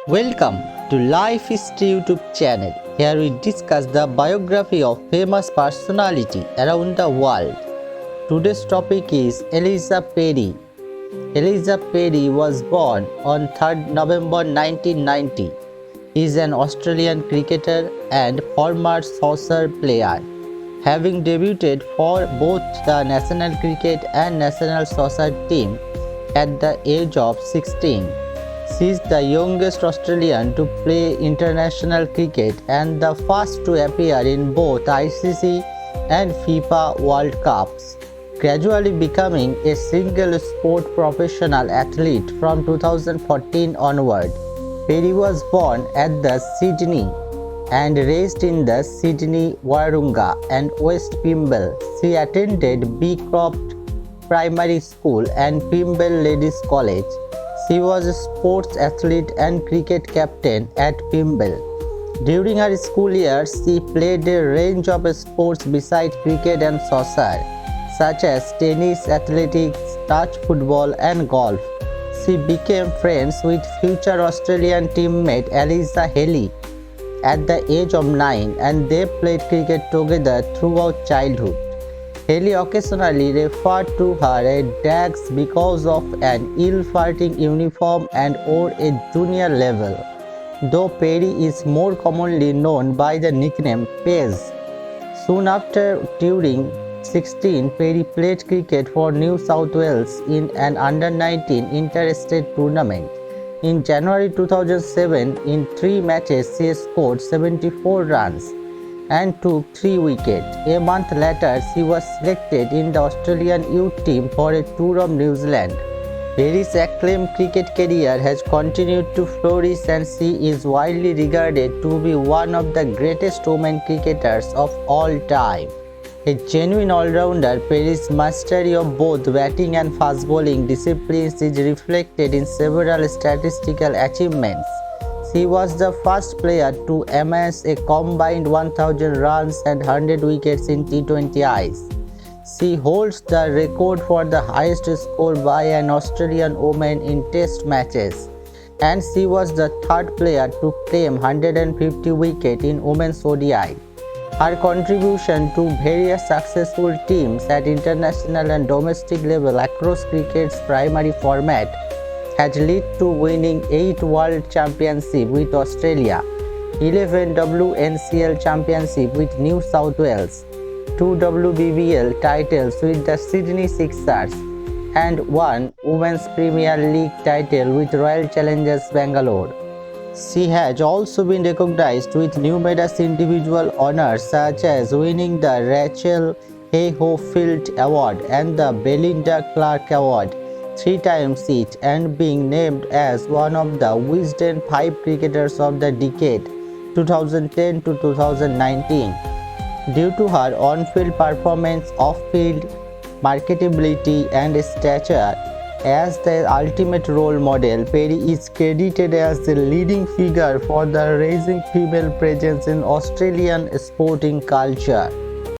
Welcome to Life History YouTube channel. Here we discuss the biography of famous personality around the world. Today's topic is Elyse Perry. Elyse Perry was born on 3rd November 1990. He is an Australian cricketer and former soccer player, having debuted for both the national cricket and national soccer team at the age of 16. She is the youngest Australian to play international cricket and the first to appear in both ICC and FIFA World Cups, gradually becoming a single sport professional athlete from 2014 onward. Perry was born at the Sydney and raised in the Sydney, Warringah and West Pymble. She attended Beecroft Primary School and Pymble Ladies College. She was a sports athlete and cricket captain at Pymble. During her school years, she played a range of sports besides cricket and soccer, such as tennis, athletics, touch football, and golf. She became friends with future Australian teammate Elyse Perry at the age of 9, and they played cricket together throughout childhood. Perry occasionally referred to her as Dags because of an ill-fitting uniform and or a junior level, though Perry is more commonly known by the nickname Pez. Soon after, during 16, Perry played cricket for New South Wales in an under-19 inter-state tournament. In January 2007, in 3 matches, she scored 74 runs and took 3 wickets. A month later, she was selected in the Australian youth team for a tour of New Zealand. Perry's acclaimed cricket career has continued to flourish, and she is widely regarded to be one of the greatest women cricketers of all time. A genuine all-rounder, Perry's mastery of both batting and fast bowling disciplines is reflected in several statistical achievements. She was the first player to amass a combined 1,000 runs and 100 wickets in T20Is. She holds the record for the highest score by an Australian woman in Test matches, and she was the 3rd player to claim 150 wickets in Women's ODI. Her contribution to various successful teams at international and domestic level across cricket's primary format has led to winning 8 World Championships with Australia, 11 WNCL Championships with New South Wales, 2 WBBL titles with the Sydney Sixers, and 1 Women's Premier League title with Royal Challengers Bangalore. She has also been recognized with numerous individual honors, such as winning the Rachel Hayhoe Award and the Belinda Clark Award 3 times each, and being named as one of the Wisden 5 Cricketers of the Decade 2010 to 2019. Due to her on-field performance, off-field marketability, and stature as the ultimate role model, Perry is credited as the leading figure for the rising female presence in Australian sporting culture.